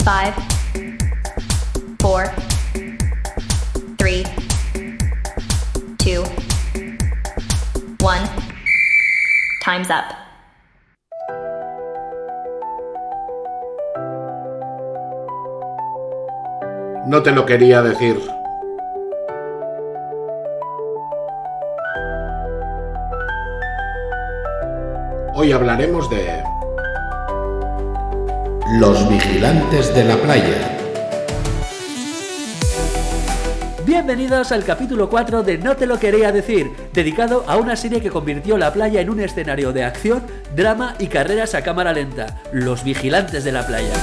5, 4, 3, 2, 1. Time's up. No te lo quería decir. Hoy hablaremos de Los Vigilantes de la Playa. Bienvenidos al capítulo 4 de No te lo quería decir, dedicado a una serie que convirtió la playa en un escenario de acción, drama y carreras a cámara lenta, Los Vigilantes de la Playa.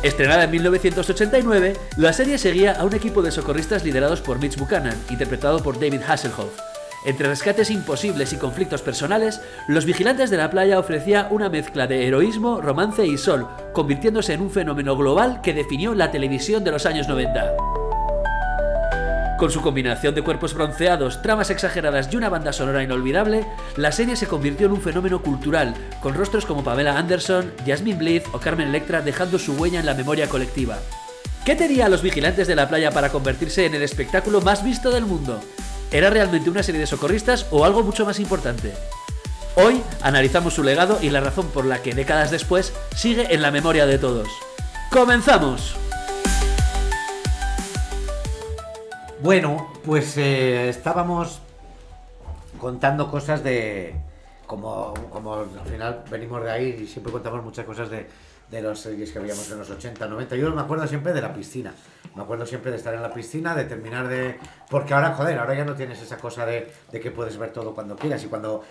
Estrenada en 1989, la serie seguía a un equipo de socorristas liderados por Mitch Buchanan, interpretado por David Hasselhoff. Entre rescates imposibles y conflictos personales, Los Vigilantes de la Playa ofrecía una mezcla de heroísmo, romance y sol, convirtiéndose en un fenómeno global que definió la televisión de los años 90. Con su combinación de cuerpos bronceados, tramas exageradas y una banda sonora inolvidable, la serie se convirtió en un fenómeno cultural, con rostros como Pamela Anderson, Jasmine Blythe o Carmen Electra dejando su huella en la memoria colectiva. ¿Qué tenía Los Vigilantes de la Playa para convertirse en el espectáculo más visto del mundo? ¿Era realmente una serie de socorristas o algo mucho más importante? Hoy analizamos su legado y la razón por la que décadas después sigue en la memoria de todos. ¡Comenzamos! Bueno, pues estábamos contando cosas de... Como al final venimos de ahí y siempre contamos muchas cosas de las series que veíamos en los 80, 90. Yo me acuerdo siempre de la piscina. Me acuerdo siempre de estar en la piscina, de terminar de... Porque ahora, joder, ahora ya no tienes esa cosa de que puedes ver todo cuando quieras.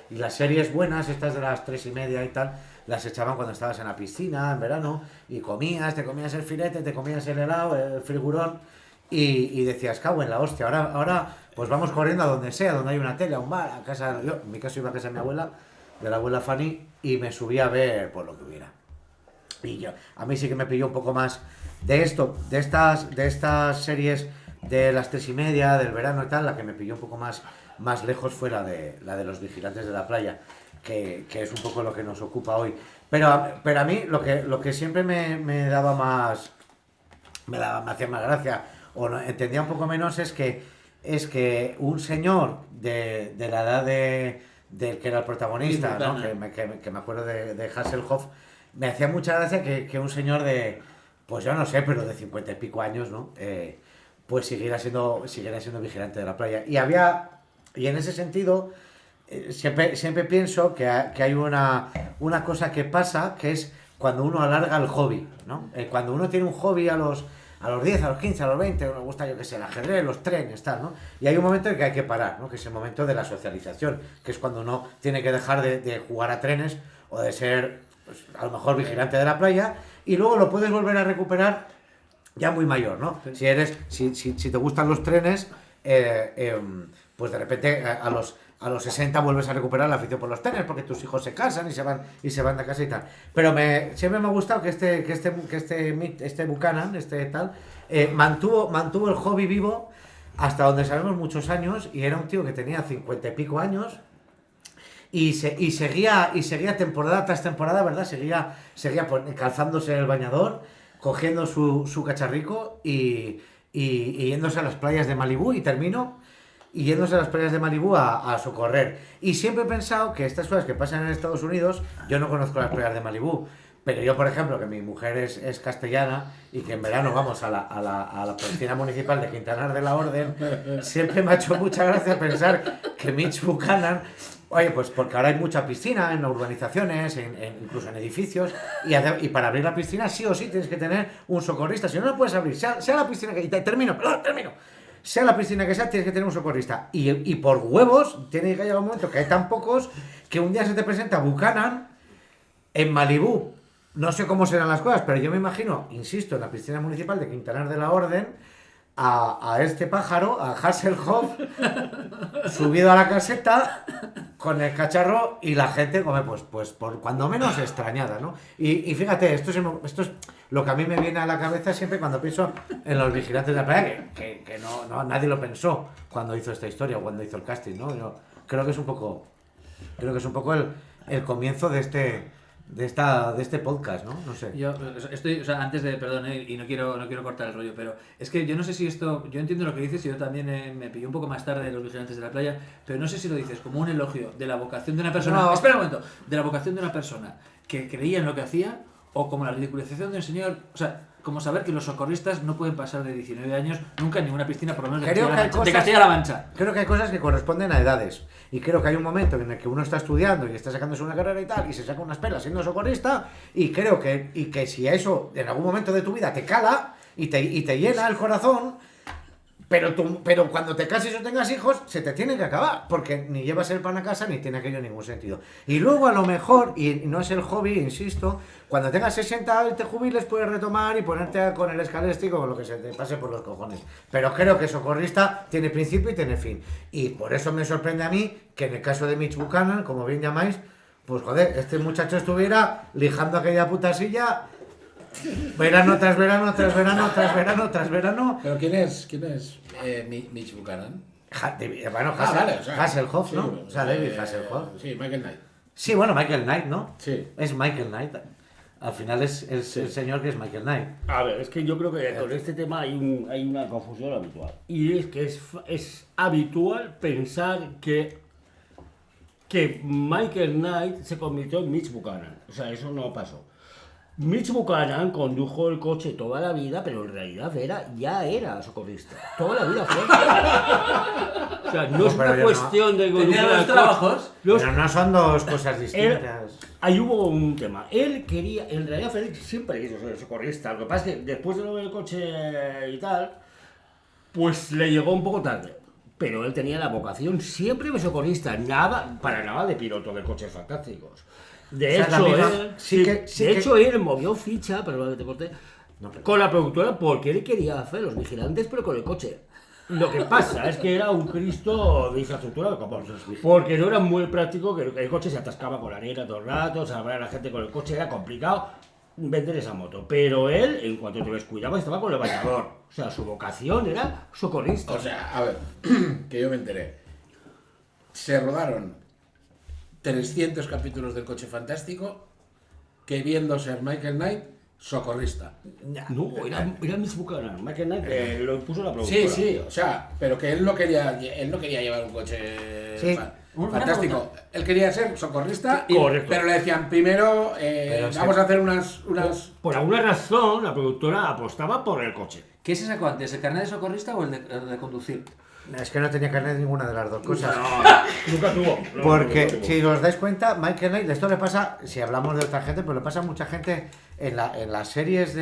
Y las series buenas, estas de las 3:30 y tal, las echaban cuando estabas en la piscina, en verano, y te comías el filete, te comías el helado, el frigurón, y decías, cago en la hostia, ahora pues vamos corriendo a donde sea, donde hay una tele, a un bar, a casa... Yo, en mi caso, iba a casa de mi abuela, de la abuela Fanny, y me subía a ver por lo que hubiera. Y a mí sí que me pilló un poco más de esto, de estas series de las 3:30, del verano y tal. La que me pilló un poco más lejos fue la de Los Vigilantes de la Playa, que es un poco lo que nos ocupa hoy. Pero a mí lo que siempre me daba más, me hacía más gracia, o no, entendía un poco menos, es que un señor de la edad del que era el protagonista, ¿no? que me acuerdo de Hasselhoff, me hacía mucha gracia que un señor de, pues yo no sé, pero de 50 y pico años, ¿no? Pues siguiera siendo vigilante de la playa. Y en ese sentido, siempre pienso que hay una cosa que pasa, que es cuando uno alarga el hobby, ¿no? Cuando uno tiene un hobby a los 10, a los 15, a los 20, me gusta, yo que sé, el ajedrez, los trenes, tal, ¿no? Y hay un momento en que hay que parar, ¿no? Que es el momento de la socialización, que es cuando uno tiene que dejar de jugar a trenes o de ser, pues, a lo mejor vigilante de la playa, y luego lo puedes volver a recuperar ya muy mayor, ¿no? Si te gustan los trenes, pues de repente a los 60 vuelves a recuperar la afición por los trenes, porque tus hijos se casan y se van de casa y tal. Pero siempre me ha gustado que este Buchanan, mantuvo el hobby vivo hasta donde sabemos muchos años, y era un tío que tenía 50 y pico años. Y seguía temporada tras temporada, ¿verdad? Seguía calzándose el bañador, cogiendo su cacharrico y yéndose a las playas de Malibú, yéndose a las playas de Malibú a socorrer. Y siempre he pensado que estas cosas que pasan en Estados Unidos, yo no conozco las playas de Malibú, pero yo, por ejemplo, que mi mujer es castellana y que en verano vamos a la piscina municipal de Quintanar de la Orden, siempre me ha hecho mucha gracia pensar que Mitch Buchanan... Oye, pues porque ahora hay mucha piscina en urbanizaciones, incluso en edificios, y para abrir la piscina sí o sí tienes que tener un socorrista. Si no, no puedes abrir, sea la piscina que... Termino. Sea la piscina que sea, tienes que tener un socorrista. Y por huevos, tiene que llegar un momento que hay tan pocos que un día se te presenta Buchanan en Malibú. No sé cómo serán las cosas, pero yo me imagino, insisto, en la piscina municipal de Quintanar de la Orden, a este pájaro, a Hasselhoff, subido a la caseta con el cacharro, y la gente come, pues por cuando menos extrañada, ¿no? Y fíjate, esto es lo que a mí me viene a la cabeza siempre cuando pienso en Los Vigilantes de la Playa, que no nadie lo pensó cuando hizo esta historia o cuando hizo el casting, ¿no? Yo creo que es un poco el comienzo de de este podcast, ¿no? No sé. Yo estoy, o sea, antes de, perdón, y no quiero cortar el rollo, pero es que yo no sé si esto, yo entiendo lo que dices y yo también me pillé un poco más tarde de Los Vigilantes de la Playa, pero no sé si lo dices como un elogio de la vocación de una persona, No. espera un momento, de la vocación de una persona que creía en lo que hacía o como la ridiculización de un señor, o sea, como saber que los socorristas no pueden pasar de 19 años nunca en ninguna piscina, por lo menos Creo que hay de cosas- Castilla-La Mancha. Creo que hay cosas que corresponden a edades. Y creo que hay un momento en el que uno está estudiando y está sacándose una carrera y tal, y se saca unas pelas siendo socorrista, y creo que si a eso en algún momento de tu vida te cala y te llena el corazón, pero cuando te cases o tengas hijos, se te tiene que acabar, porque ni llevas el pan a casa ni tiene aquello ningún sentido. Y luego a lo mejor, y no es el hobby, insisto, cuando tengas 60 y te jubiles puedes retomar y ponerte con el escaléstico o lo que se te pase por los cojones. Pero creo que socorrista tiene principio y tiene fin. Y por eso me sorprende a mí que en el caso de Mitch Buchanan, como bien llamáis, pues joder, este muchacho estuviera lijando aquella puta silla verano tras verano, tras verano, tras verano, tras verano. ¿Pero quién es Mitch Buchanan? Bueno, Vale, o sea, Hasselhoff, ¿no? sí, O sea, David Hasselhoff. Sí, Michael Knight. Sí, bueno, Michael Knight, ¿no? Sí. Es Michael Knight. Al final es el señor que es Michael Knight. A ver, es que yo creo que con este tema hay una confusión habitual. Y es que es habitual pensar que Michael Knight se convirtió en Mitch Buchanan. O sea, eso no pasó. Mitch Buchanan condujo el coche toda la vida, pero en realidad ya era socorrista. Toda la vida fue. O sea, no es pero una yo cuestión de Tenía conducir los el coche. trabajos. Pero no son dos cosas distintas. Ahí hubo un tema. Él quería, en realidad Félix siempre quiso ser socorrista. Lo que pasa es que después de lo del coche y tal, pues le llegó un poco tarde. Pero él tenía la vocación siempre de socorrista, para nada de piloto de coches fantásticos. De O sea, hecho, la él, misma- él movió ficha, perdón que te corté, con la productora porque él quería hacer Los Vigilantes, pero con el coche. Lo que pasa es que era un Cristo de infraestructura de copón, porque no era muy práctico, que el coche se atascaba con la arena todo el rato, salvar a la gente con el coche, era complicado vender esa moto. Pero él, en cuanto te descuidaba, estaba con el bañador. O sea, su vocación era socorrista. O sea, a ver, que yo me enteré. Se rodaron 300 capítulos del Coche Fantástico, queriendo ser Michael Knight socorrista. No, era Mitch Buchanan. Michael Knight lo puso la productora. Sí, o sea, pero que él no quería llevar un coche Sí. fantástico. Él quería ser socorrista, Correcto. pero le decían primero, vamos a hacer unas... Por alguna razón, la productora apostaba por el coche. ¿Qué se sacó antes, el carnet de socorrista o el de conducir? Es que no tenía carnet de ninguna de las dos cosas. Nunca tuvo. Porque si os dais cuenta, Michael Knight, esto le pasa, si hablamos de otra gente, pues le pasa a mucha gente en las series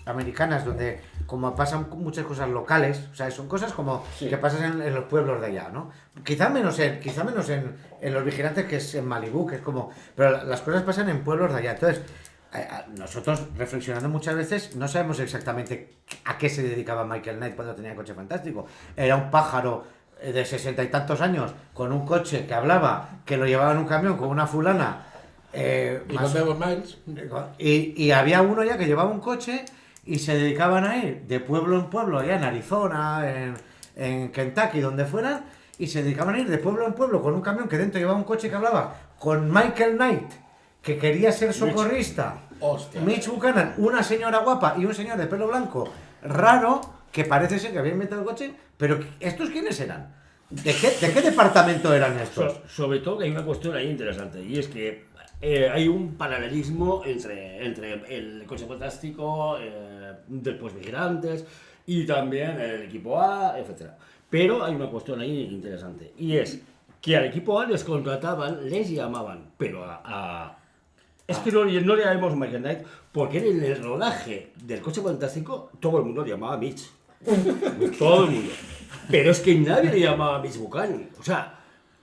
americanas, donde como pasan muchas cosas locales, o sea, son cosas como Sí. que pasan en los pueblos de allá, ¿no? Quizá menos en Los Vigilantes, que es en Malibú, que es como... Pero las cosas pasan en pueblos de allá. Entonces, nosotros, reflexionando muchas veces, no sabemos exactamente a qué se dedicaba Michael Knight cuando tenía el Coche Fantástico. Era un pájaro de 60 y tantos años, con un coche que hablaba, que lo llevaba en un camión con una fulana. Y con Devon Miles. Y había uno ya que llevaba un coche y se dedicaban a ir de pueblo en pueblo, allá en Arizona, en Kentucky, donde fueran, y se dedicaban a ir de pueblo en pueblo con un camión que dentro llevaba un coche que hablaba con Michael Knight, que quería ser socorrista. Hostia. Mitch Buchanan, una señora guapa y un señor de pelo blanco raro, que parece ser que había inventado el coche, pero ¿estos quiénes eran? ¿De qué departamento eran estos? Sobre todo que hay una cuestión ahí interesante, y es que hay un paralelismo entre el coche fantástico, después Vigilantes, y también el equipo A, etc. Pero hay una cuestión ahí interesante, y es que al equipo A les contrataban, les llamaban, pero es que no le llamamos Michael Knight, porque en el rodaje del Coche Fantástico todo el mundo le llamaba Mitch. Todo el mundo. Pero es que nadie le llamaba Mitch Buchanan. O sea,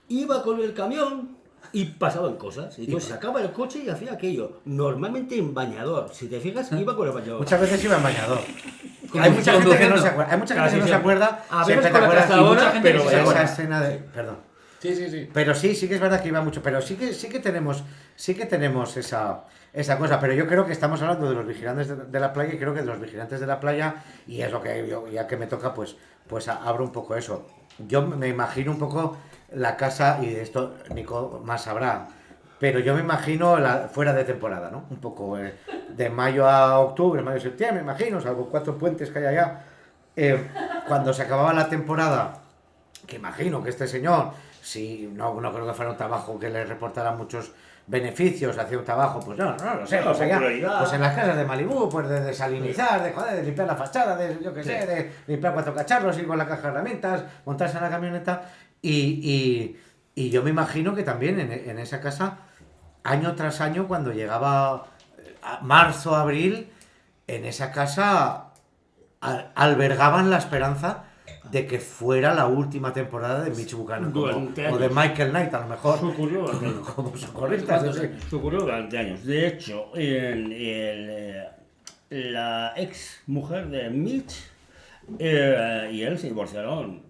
iba con el camión y pasaban cosas. Y entonces sacaba el coche y hacía aquello. Normalmente en bañador. Si te fijas, iba con el bañador. Muchas veces iba en bañador. Hay mucha gente que no se acuerda. Hay mucha gente que no se acuerda. A siempre veces con la te acuerdas, y cazadora, mucha gente pero que se bueno. esa escena de. Perdón. Sí. Pero sí que es verdad que iba mucho. Pero sí que tenemos esa cosa. Pero yo creo que estamos hablando de Los Vigilantes de la Playa, y creo que de Los Vigilantes de la Playa, y es lo que yo, ya que me toca, pues abro un poco eso. Yo me imagino un poco la casa, y de esto Nico más sabrá, pero yo me imagino fuera de temporada, ¿no? Un poco de mayo a octubre, mayo a septiembre, me imagino, salvo 4 puentes que hay allá. Cuando se acababa la temporada, que imagino que este señor, si no creo que fuera un trabajo que le reportara muchos beneficios, hacía un trabajo, pues no lo sé, pues, allá, pues en las casas de Malibú, pues de desalinizar, de limpiar la fachada, de yo qué sé, de limpiar 4 cacharros, ir con la caja de herramientas, montarse en la camioneta, y yo me imagino que también en esa casa, año tras año, cuando llegaba marzo, abril, en esa casa albergaban la esperanza de que fuera la última temporada de Mitch Buchanan o de Michael Knight, a lo mejor como socorristas. Ocurrió durante años. De hecho, la ex mujer de Mitch y él se divorciaron.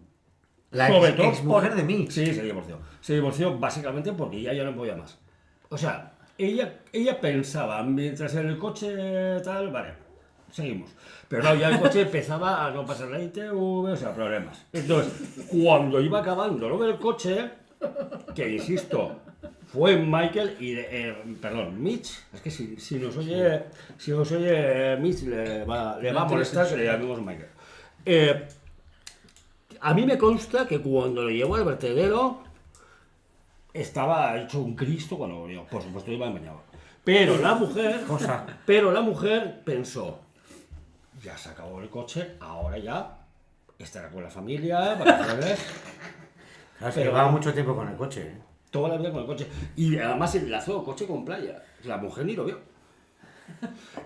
La ex mujer de Mitch. Sí, se divorció. Se divorció básicamente porque ella ya no podía más. O sea, ella pensaba, mientras en el coche tal, vale, seguimos. Pero no, ya el coche empezaba a no pasar la ITV, o sea, problemas. Entonces, cuando iba acabando lo del coche, que insisto, fue Michael Mitch, es que si nos oye Mitch le va a molestar que le llamemos Michael. A mí me consta que cuando lo llevó al vertedero estaba hecho un Cristo cuando volvió. Por supuesto iba bañado. Pero la mujer pensó, ya se acabó el coche, ahora ya estará con la familia, vacaciones. Claro, pero llevaba mucho tiempo con el coche. Toda la vida con el coche. Y además enlazó coche con playa. La mujer ni lo vio.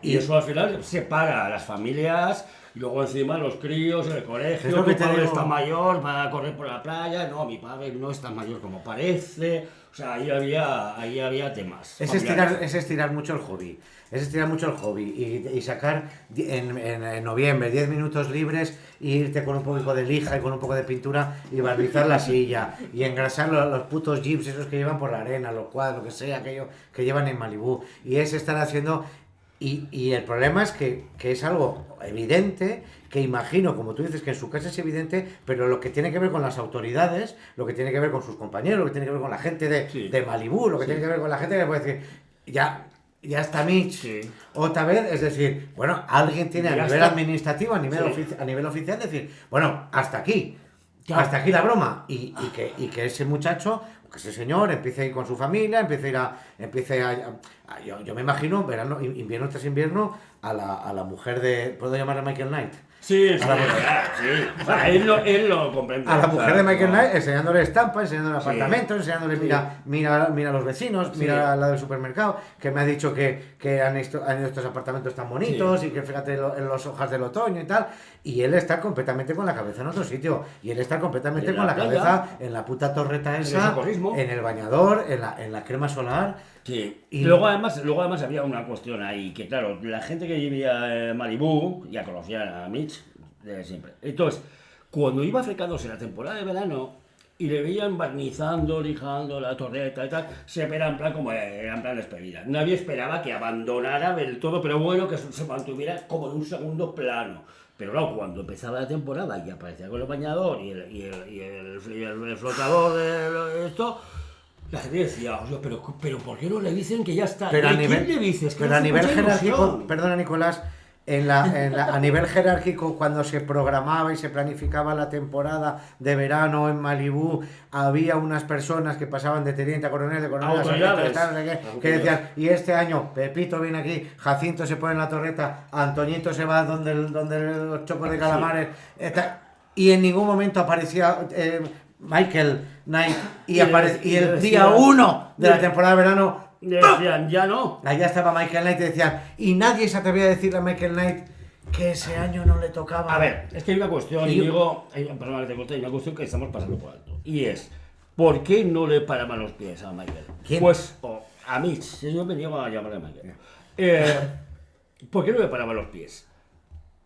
Y eso al final separa a las familias, y luego encima los críos, el colegio, mi padre está mayor, va a correr por la playa, no, mi padre no es tan mayor como parece, o sea, ahí había temas. Es estirar mucho el hobby. Y sacar en noviembre 10 minutos libres e irte con un poco de lija y con un poco de pintura y barnizar la silla y engrasar los putos jeeps esos que llevan por la arena, los cuadros, lo que sea, aquello que llevan en Malibú. Y es estar haciendo... Y el problema es que es algo evidente, que imagino, como tú dices, que en su casa es evidente, pero lo que tiene que ver con las autoridades, lo que tiene que ver con sus compañeros, lo que tiene que ver con la gente de Malibú, lo que tiene que ver con la gente que le puede decir, ya está Mitch, otra vez, es decir, bueno, alguien tiene a nivel administrativo, a nivel oficial, decir, bueno, hasta aquí la broma, y que ese muchacho, que ese señor empiece a ir con su familia, empiece a yo me imagino, invierno tras invierno, a la mujer de, ¿puedo llamar a Michael Knight? Sí. Él lo comprende. A la mujer de Michael Knight enseñándole estampas, enseñándole apartamentos, enseñándole mira a los vecinos, mira a la del supermercado, que me ha dicho que han ido estos apartamentos tan bonitos y que fíjate en las hojas del otoño y tal. Y él está completamente con la cabeza en otro sitio. Y él está completamente con la cabeza en la puta torreta esa, en el bañador, en la crema solar. Sí. Y luego además había una cuestión ahí, que claro, la gente que vivía en Malibú ya conocía a Mitch desde siempre. Entonces, cuando iba acercándose la temporada de verano y le veían barnizando, lijando la torreta y tal, siempre era en plan despedida. Nadie esperaba que abandonara del todo, pero bueno, que se mantuviera como en un segundo plano. Pero claro, cuando empezaba la temporada y aparecía con el bañador y el flotador de esto, la gente decía, oye, pero ¿por qué no le dicen que ya está? Pero ¿Quién le dices? Pero a nivel jerárquico, perdona Nicolás, a nivel jerárquico, cuando se programaba y se planificaba la temporada de verano en Malibú, había unas personas que pasaban de teniente a coronel, de coronel a sargento, que decían, y este año Pepito viene aquí, Jacinto se pone en la torreta, Antoñito se va donde los chocos de calamares, y en ningún momento aparecía Michael Knight y el día 1 de la temporada de verano decían, ya no. Allá estaba Michael Knight y decían, y nadie se atrevía a decirle a Michael Knight que ese año no le tocaba. A ver, es que hay una cuestión, perdón que te corte, hay una cuestión que estamos pasando por alto. Y es, ¿por qué no le paraban los pies a Michael? ¿Quién? Pues a Mitch, yo me niego a llamarle a Michael. ¿Por qué no le paraban los pies?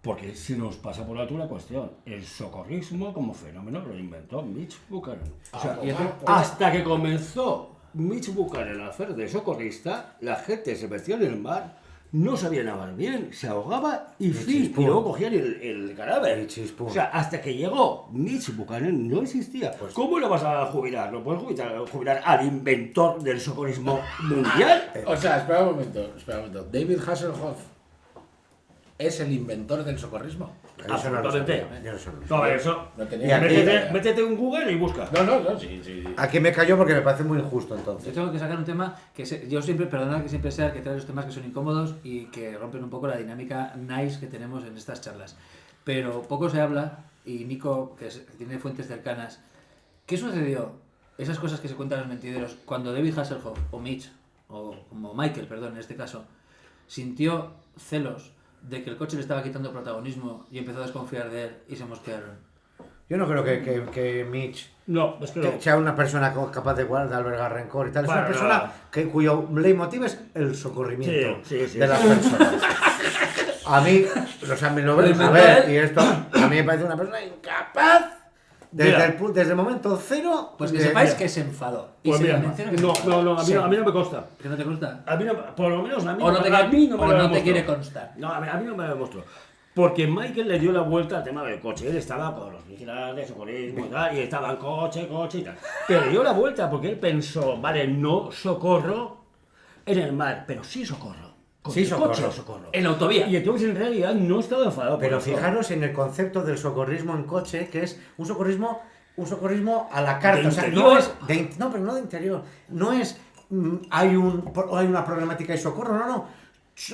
Porque si nos pasa por alto una cuestión, el socorrismo como fenómeno lo inventó Mitch Buchanan. O sea, hasta que comenzó Mitch Buchanan a hacer de socorrista, la gente se metió en el mar no sabía nadar bien, se ahogaba y fin, chispum. y luego cogían el cadáver. Y chispum. O sea, hasta que llegó Mitch Buchanan no existía. ¿Cómo lo vas a jubilar? ¿No puedes jubilar al inventor del socorrismo mundial? O sea, espera un momento. David Hasselhoff es el inventor del socorrismo. Eso no lo Absolutamente. sabía, yo eso no lo No, sabía. eso. No Y tenía aquí- Métete en Google y busca. No, sí. Aquí me cayó porque me parece muy injusto Yo entonces. tengo que sacar un tema que yo siempre, perdonad que siempre sea el que trae los temas que son incómodos y que rompen un poco la dinámica nice que tenemos en estas charlas. Pero poco se habla, y Nico, que tiene fuentes cercanas, ¿qué sucedió? Esas cosas que se cuentan en los mentideros, cuando David Hasselhoff, o Mitch, o como Michael, perdón, en este caso, sintió celos de que el coche le estaba quitando protagonismo y empezó a desconfiar de él y se mosquearon. Yo no creo que Mitch No, es que no. sea una persona capaz de albergar rencor y tal. Es Para una persona nada. cuyo leitmotiv es el socorrimiento Sí. de las personas. A mí, o sea, me lo ven, a ver, y esto, a mí me parece una persona incapaz desde, Mira. desde el momento cero. Pues que de- sepáis de- que se enfadó. Y Pues se mira, menciona que se no, enfadó. a mí no me consta. ¿Que no te gusta? A mí no, por lo menos a mí, O no te a mí no me o lo no te demostró. quiere constar. No, a mí no me lo demostró. Porque Michael le dio la vuelta al tema del coche. Él estaba con los vigilantes, socorrismo y tal, y estaban coche y tal. Pero le dio la vuelta porque él pensó, vale, no socorro en el mar, pero sí socorro. Con Sí el socorro. coche socorro. En la autovía. Y entonces en realidad no estaba enfadado por Pero eso. fijaros en el concepto del socorrismo en coche, que es un socorrismo a la carta. ¿De O sea, no interior? es no, pero no de interior. No es hay una problemática y socorro, no.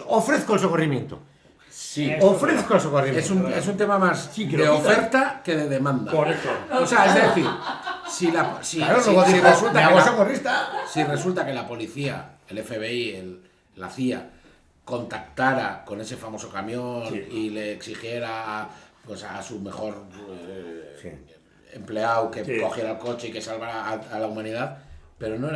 Ofrezco el socorrimiento. Sí. Ofrezco el socorrimiento. Es un tema más Sí, que de lo quitan. oferta que de demanda. Correcto. O sea, es decir, si Claro, luego dijo, me resulta que hago la, socorrista. si resulta que la policía, el FBI, la CIA, contactara con ese famoso camión Sí. y le exigiera pues a su mejor Sí. empleado que Sí. cogiera el coche y que salvara a la humanidad, pero no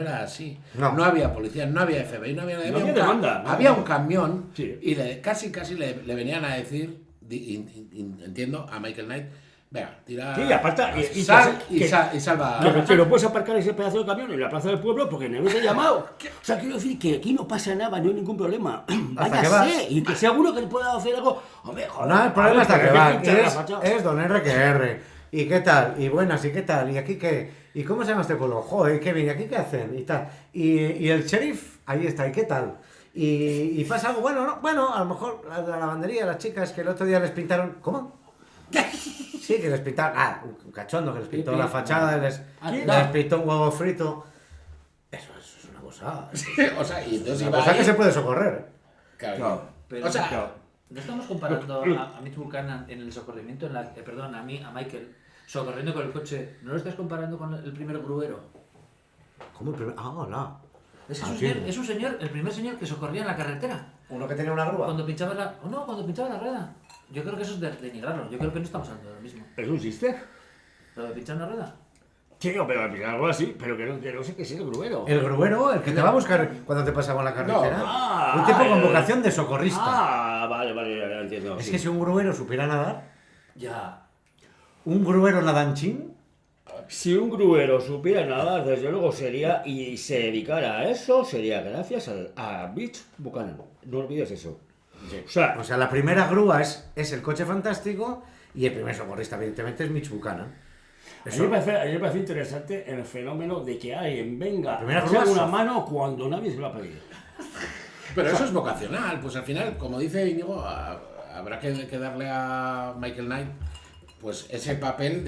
era así. No. No había policía, no había FBI, no había nada. No Había había un demanda, no había había. un camión Sí. y casi le venían a decir, entiendo, a Michael Knight, venga, tira, Sí, aparte, y sal que- y salva. Que no puedes aparcar ese pedazo de camión en la plaza del pueblo porque no te he llamado. O sea, quiero decir que aquí no pasa nada, no hay ningún problema. que Váyase, vas. y que sea uno que le pueda hacer algo. Hombre, joder, No, el problema a ver, está que ¿por qué va. pinchar la facha? Es don R que R. ¿Y qué tal? Y buenas, ¿y qué tal? ¿Y aquí qué? ¿Y cómo se llama este pueblo? Joder, qué bien, ¿y aquí qué hacen? Y tal. Y el sheriff, ahí está, ¿y qué tal? Y pasa algo, bueno, a lo mejor la lavandería, las chicas que el otro día les pintaron. ¿Cómo? Sí, que les pintaron. Un cachondo que les pintó la fachada, les pintó un huevo frito. Eso es una cosa. O sea, y entonces Una iba cosa ahí, que se puede socorrer. claro, Claro. Pero, o sea, no estamos comparando a Mitch Buchanan en el socorrimiento, perdón, a Michael, socorriendo con el coche. ¿No lo estás comparando con el primer gruero? ¿Cómo el primer? Hola. Es Ah, un sí. señor, es un señor, el primer señor que socorría en la carretera. Uno que tenía una grúa. Cuando pinchaba cuando pinchaba la rueda. Yo creo que eso es de denigrarlo. Yo creo que no estamos hablando de lo mismo. ¿Eso existe? ¿Lo de pinchar una rueda? Sí, pero algo así, pero que no sé qué es el gruero. El gruero, el que te va a buscar cuando te pasaba en la carretera. No. Un tipo con Ah, vocación de socorrista. Vale, ya entiendo. Es sí. que si un gruero supiera nadar, Ya. un gruero nadanchín, Si un gruero supiera nadar, desde luego sería, y se dedicara a eso, sería gracias a Mitch Buchanan. No olvides eso. O sea, o sea, la primera grúa es el coche fantástico y el primer socorrista, evidentemente, es Mitch Buchanan. a mí me parece interesante el fenómeno de que alguien venga primera a echar grúa una es- mano cuando nadie se lo ha pedido. pero eso es vocacional, pues al final, como dice Íñigo, habrá que darle a Michael Knight pues ese papel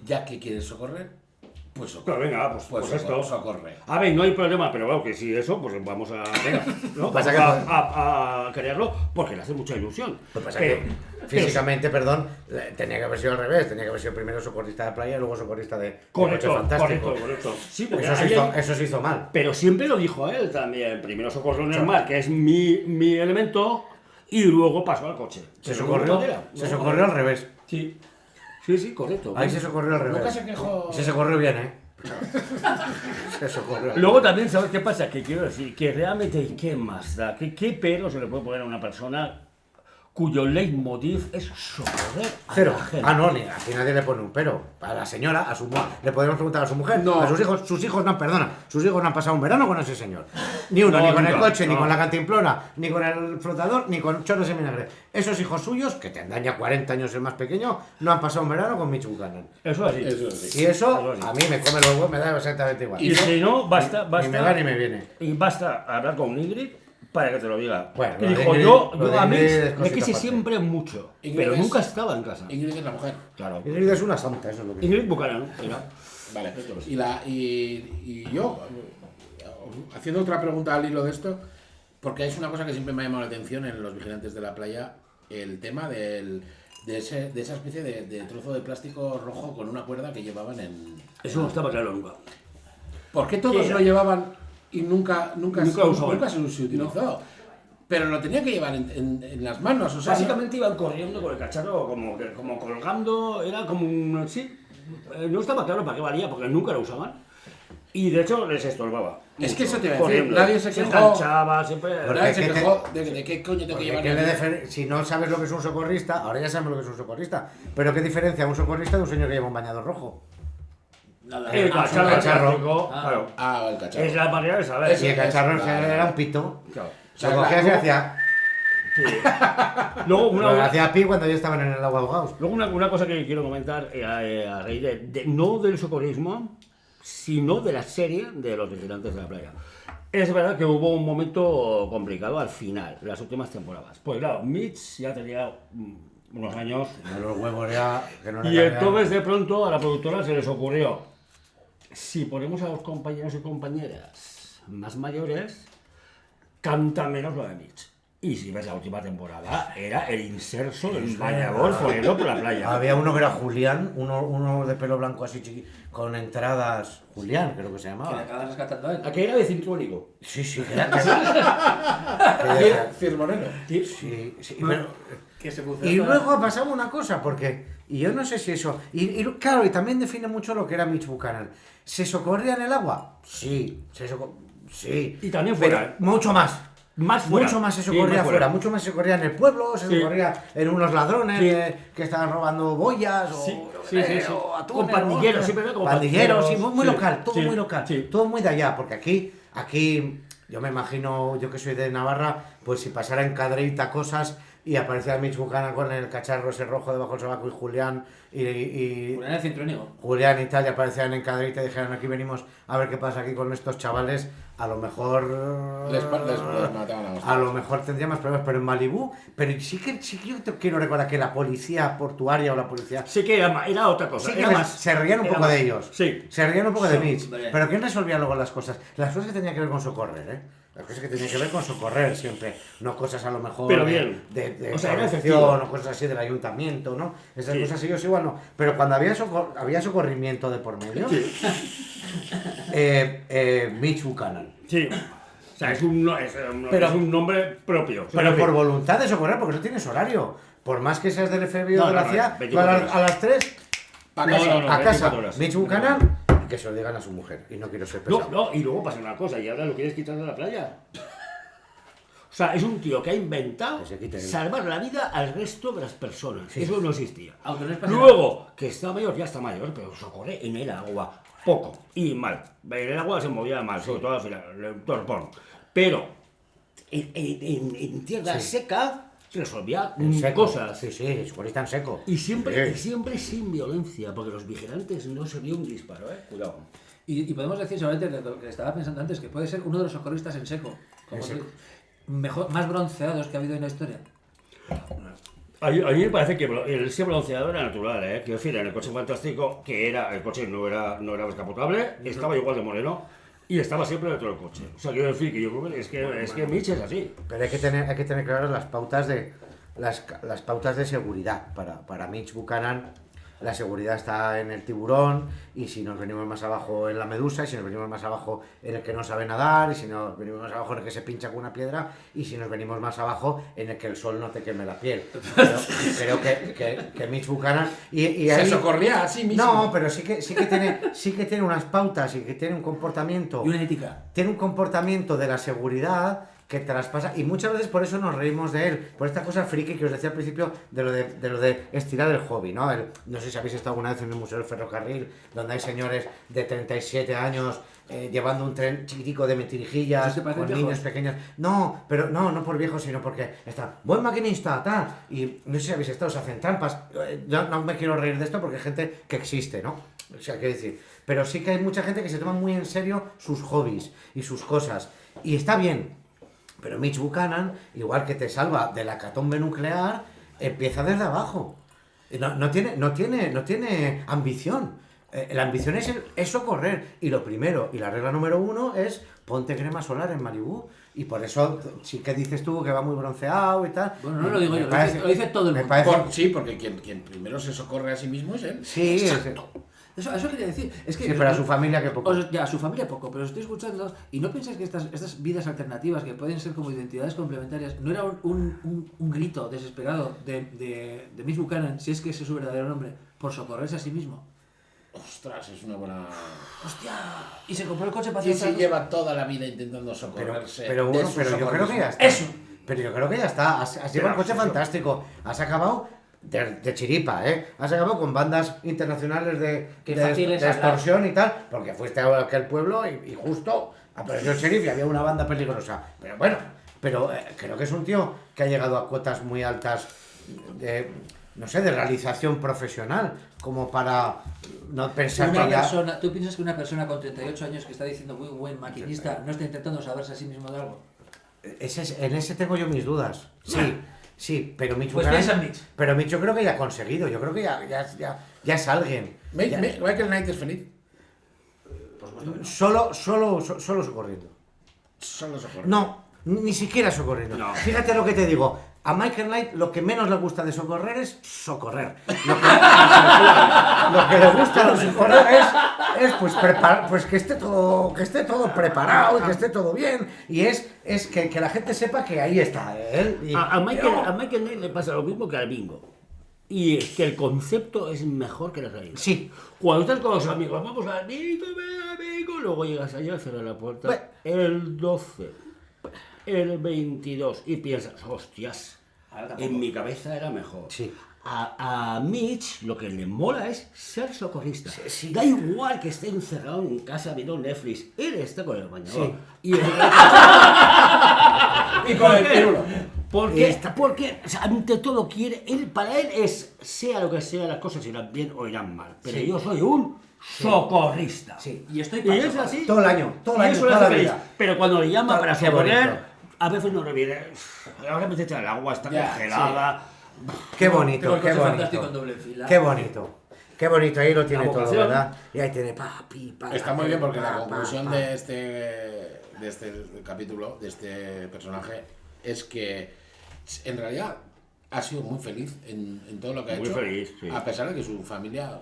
ya que quieres socorrer, pues socorre. Pero venga, pues esto. socorre. A ver, no hay problema, pero bueno, que si eso, pues vamos a, venga, ¿no? Pasa Vamos que- a crearlo porque le hace mucha ilusión. Lo que pasa Pero- que físicamente, perdón, tenía que haber sido al revés, tenía que haber sido primero socorrista de playa y luego socorrista de Correcto, coche fantástico. correcto. Sí, porque Eso se hizo mal. pero siempre lo dijo él también. Primero socorro en el mar, que es mi elemento, y luego pasó al coche. Se Pero socorrió, no era, se no, socorrió al revés. Sí, correcto. Ahí se socorrió al Nunca revés. se quejó. Y se socorrió bien, ¿eh? Se socorrió. Luego también, ¿sabes qué pasa? Que quiero decir, que realmente, ¿qué más da? ¿Qué pero se le puede poner a una persona cuyo leitmotiv es socorrer a Cero. la gente. Ah, no, aquí nadie le pone un pero. A la señora, a su le podemos preguntar a su mujer, No. a sus hijos no, perdona, sus hijos no han pasado un verano con ese señor. Ni uno, No, ni con el nunca, coche, ni no. con la cantimplora, ni con el flotador, ni con choros en vinagre. Esos hijos suyos, que tendrán ya 40 años el más pequeño, no han pasado un verano con Mitch Buchanan. Eso es así. Eso sí. Y eso, Eso sí. a mí me come los huevos, me da exactamente igual. Y si no, basta, Ni me va ni me viene. Y basta hablar con Ingrid para que te lo diga. Bueno, y lo de dijo, Ingrid- yo lo de a mí Ingrid es me cosita quise aparte. siempre mucho, Ingrid pero es- nunca estaba en casa. Ingrid es la mujer. Claro. Ingrid es una santa, eso es lo que... Ingrid Buchanan, era. Vale. Y yo, haciendo otra pregunta al hilo de esto, porque es una cosa que siempre me ha llamado la atención en los vigilantes de la playa, el tema de esa especie de trozo de plástico rojo con una cuerda que llevaban en... Eso no estaba claro nunca. ¿Por qué todos ¿Qué era? lo llevaban y nunca Nunca usaban. se utilizó? Pero lo tenía que llevar en las manos, o sea... Básicamente iban corriendo con el cacharro como colgando, era como un... Sí, no estaba claro para qué valía, porque nunca lo usaban. Y de hecho les estorbaba. Es que mucho, eso te iba a decir, corriendo. nadie se quejó. enganchaba, siempre... Porque Nadie se ¿qué te- quejó de qué coño tengo que Porque llevar ¿qué en le el- si no sabes lo que es un socorrista, ahora ya sabemos lo que es un socorrista. Pero ¿qué diferencia un socorrista de un señor que lleva un bañador rojo? El cacharro, cacharro. plástico, claro. Ah, el cacharro. Es la manera de saber. Y el cacharro Claro. era un pito. Claro. O sea, Lo cogías y claro. hacía... Sí. Luego, Lo hacía pi cuando ya estaban en el agua ahogados. Luego una cosa que quiero comentar a raíz no del socorrismo, sino de la serie de los vigilantes de la playa. Es verdad que hubo un momento complicado al final, las últimas temporadas. Pues claro, Mitch ya tenía unos años A los huevos ya... Que no le y cabían. entonces de pronto a la productora se les ocurrió, si ponemos a los compañeros y compañeras más mayores, canta menos lo de Mitch. Y si ves la última temporada, era el inserso del bañador corriendo por la playa. Había uno que era Julián, uno de pelo blanco así chiqui, con entradas... Julián, creo que se Que le llamaba. acabas rescatando a él. Aquel era de cintrónico. Sí, sí, que era... Firmonero. Sí, sí, pero... Que se funciona. Y luego ha pasado una cosa, porque, y yo no sé si eso, y claro, y también define mucho lo que era Mitch Buchanan. ¿Se socorría en el agua? Sí, sí. Y también Pero fuera. mucho más. Más fuera. Mucho más se Sí, socorría más fuera. fuera, mucho más se socorría en el pueblo, se Sí. socorría en unos ladrones Sí. que estaban robando boyas o, Sí, sí, sí. o atunes, Con pandilleros, o- siempre era como pandilleros, sí, pandilleros. muy Sí, local, todo sí, muy local, sí. todo muy de allá, porque aquí yo me imagino, yo que soy de Navarra, pues si pasara en Cadreita cosas y aparecía Mitch Buchanan con el cacharro ese rojo debajo del sobaco y Julián y Julián el cintrónigo. Julián y tal, y aparecían en Cadreita y dijeron, aquí venimos a ver qué pasa aquí con estos chavales, a lo mejor... Les mataban a A lo mejor tendría más problemas, pero en Malibú, pero sí que yo quiero recordar que la policía portuaria o la policía... Sí que era otra cosa. Sí que era más. se reían un Era poco más. de ellos. Sí. Se reían un poco de Sí, Mitch. hombre. Pero ¿quién resolvía luego las cosas? Las cosas que tenían que ver con socorrer, ¿eh? Las cosas que tenían que ver con socorrer siempre. No cosas a lo mejor Pero de, bien. de O sea, era corrupción efectivo. o cosas así del ayuntamiento, ¿no? Esas Sí. cosas ellos igual no. Pero cuando había socorrimiento de por medio, Mitch Buchanan. Sí. O sea, es Pero- es un nombre propio. Pero Sí. por voluntad de socorrer, porque no tienes horario. Por más que seas del FBI o No, de la no, CIA, 24 tú horas. a las 3 Pa' No, casa. no, no. a casa. 24 horas. Mitch Buchanan, y que se lo digan a su mujer. Y no quiero ser No, pesado. no, y luego pasa una cosa, y ahora lo quieres quitar de la playa. O sea, es un tío que ha inventado Que se quite él. salvar la vida al resto de las personas. Eso no existía. Aunque no es para Luego, que está mayor, ya está mayor, pero socorre en el agua poco y mal. En el agua se movía mal, sobre todo al final, el torpón. Pero en tierra seca resolvía En seco. cosas. Sí, sí, socorrista en seco. Y siempre, Sí. y siempre sin violencia, porque los vigilantes no se vio un disparo, Cuidado. Y podemos decir solamente lo que estaba pensando antes, que puede ser uno de los socorristas en seco. Como En seco. Mejor, más bronceados que ha habido en la historia. A mí me parece que el ser bronceado era natural, Quiero decir, en el coche fantástico, que era el coche no era descapotable, estaba igual de moreno y estaba siempre dentro del coche. O sea, quiero decir que yo creo que es que Mitch es así. Pero hay que tener claras las pautas de seguridad. Para Mitch Buchanan, la seguridad está en el tiburón, y si nos venimos más abajo en la medusa, y si nos venimos más abajo en el que no sabe nadar, y si nos venimos más abajo en el que se pincha con una piedra, y si nos venimos más abajo en el que el sol no te queme la piel. Creo que Mitch Buchanan... Y Se ahí- socorría a sí mismo. No, pero sí que tiene unas pautas y que tiene un comportamiento... Y una ética. Tiene un comportamiento de la seguridad que traspasa, y muchas veces por eso nos reímos de él, por esta cosa friki que os decía al principio de lo de estirar el hobby, ¿no? No sé si habéis estado alguna vez en el Museo del Ferrocarril, donde hay señores de 37 años llevando un tren chiquitico de mentirijillas, ¿Eso te parece con viejos? niños pequeños. No, pero no por viejos, sino porque está buen maquinista, tal, y no sé si habéis estado, se hacen trampas. Yo no me quiero reír de esto porque hay gente que existe, ¿no? O sea, quiero decir, pero sí que hay mucha gente que se toma muy en serio sus hobbies y sus cosas, y está bien. Pero Mitch Buchanan, igual que te salva de la hecatombe nuclear, empieza desde abajo. No tiene ambición. La ambición es socorrer. Y lo primero, y la regla número 1 es ponte crema solar en Malibú. Y por eso sí que dices tú que va muy bronceado y tal. Bueno, no lo digo Me yo, parece- lo dice todo el me mundo. parece- Sí, porque quien primero se socorre a sí mismo es él. Sí, Eso quería decir. Es que, sí, pero a su familia que poco. Ya, a su familia poco, pero os estoy escuchando y no pensáis que estas vidas alternativas que pueden ser como identidades complementarias no era un grito desesperado de Mitch Buchanan, si es que ese es su verdadero nombre, por socorrerse a sí mismo. Ostras, es una buena... ¡Hostia! Y se compró el coche para Y hacer si otra lleva toda la vida intentando Pero, socorrerse. pero de bueno, su pero yo creo que socorrismo. ya está. ¡Eso! Pero yo creo que ya está. Has llevado un coche fantástico. Has acabado de chiripa, ¿eh? Has acabado con bandas internacionales Qué de fácil es hablar. extorsión y tal, porque fuiste a aquel pueblo y justo apareció el sheriff y había una banda peligrosa. Pero bueno, creo que es un tío que ha llegado a cotas muy altas de, no sé, de realización profesional, como para no pensar que ya... ¿Tú piensas que una persona con 38 años que está diciendo muy buen maquinista no está intentando saberse a sí mismo de algo? En ese tengo yo mis dudas. Sí, pero Mitch Pues Buchanan- piensa en Mitch. Pero Mitch yo creo que ya ha conseguido, yo creo que ya es alguien. Ya- Michael Knight es feliz. solo socorriendo. Solo socorre. No, ni siquiera socorriendo. No. Fíjate lo que te digo. A Michael Knight lo que menos le gusta de socorrer es socorrer. Lo que le gusta de socorrer es pues preparar, pues que esté todo preparado y que esté todo bien. Y es que la gente sepa que ahí está él. A Michael Knight le pasa lo mismo que al bingo. Y es que el concepto es mejor que la realidad. Sí. Cuando estás con los amigos, vamos al bingo, luego llegas allá, cierras la puerta. Bueno. El 12, el 22, y piensas, hostias, en mi cabeza era mejor. Sí. A Mitch lo que le mola es ser socorrista. Sí. Da igual que esté encerrado en casa viendo Netflix, él está con el bañador. Sí. Y el Y con el pirulo. Porque o sea, ante todo quiere, para él es, sea lo que sea, las cosas irán bien o irán mal. Pero yo soy un socorrista. Sí. Y estoy Y es así. Todo el año, Y eso le toda hace la feliz. vida. Pero cuando le llama para Qué socorrer, bonito. a veces no le viene. Ahora metete al agua, está Ya, congelada. Qué Tengo bonito, el qué coche fantástico en bonito. doble fila. Qué bonito. Qué bonito, ahí lo tiene La todo, vocación. ¿verdad? Y ahí tiene papi, Está muy bien porque la pa, conclusión pa. de este capítulo, de este personaje, es que en realidad ha sido muy feliz en todo lo que ha Muy hecho. feliz, sí. A pesar de que su familia...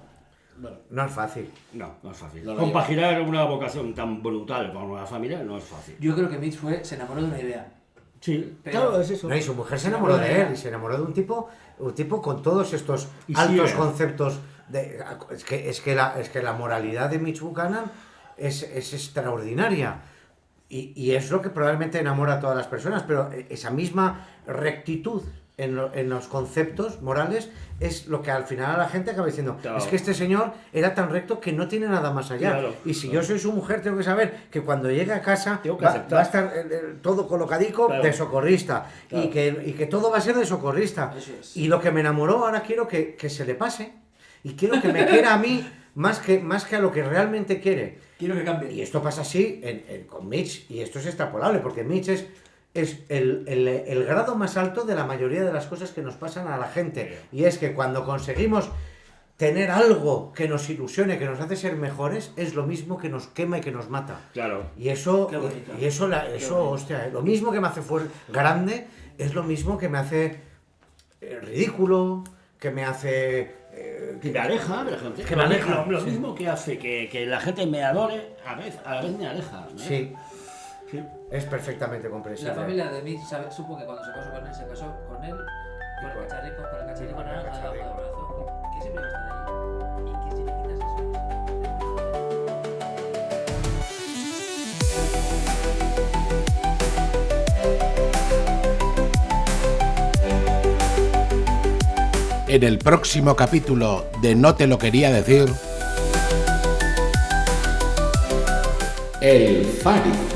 Bueno, No es fácil. No, no es fácil. No lo Compaginar una vocación tan brutal con una familia no es fácil. Yo creo que Mitch se enamoró de una idea. Sí, Pero- claro, es eso. No, y su mujer se enamoró de él y se enamoró de un tipo con todos estos Y altos sí, conceptos. Es que la moralidad de Mitch Buchanan es extraordinaria. Y es lo que probablemente enamora a todas las personas, pero esa misma rectitud en los conceptos morales es lo que al final a la gente acaba diciendo, Claro. es que este señor era tan recto que no tiene nada más allá. Claro, y si claro. yo soy su mujer, tengo que saber que cuando llegue a casa Tengo que va aceptar. a estar todo colocadico Claro. de socorrista. Claro. Y que todo va a ser de socorrista. Eso es. Y lo que me enamoró, ahora quiero que se le pase. Y quiero que me quiera a mí más que a lo que realmente quiere. Quiero que cambie. Y esto pasa así con Mitch, y esto es extrapolable, porque Mitch es el grado más alto de la mayoría de las cosas que nos pasan a la gente. Y es que cuando conseguimos tener algo que nos ilusione, que nos hace ser mejores, es lo mismo que nos quema y que nos mata. Claro. Y eso, Qué bonito. eso hostia, lo mismo que me hace grande, es lo mismo que me hace ridículo, que me hace... Que me aleja de la gente. Que me aleja, Lo sí. mismo que hace que la gente me adore, a la vez me aleja. ¿no? Sí, Sí. es perfectamente comprensible. La familia de Mitch supo que cuando se casó con él, se casó con él, con el cacharrico naranja debajo del brazo, que siempre va a estar ahí. ¿Y qué significa eso? en el próximo capítulo de No te lo quería decir. El Fari.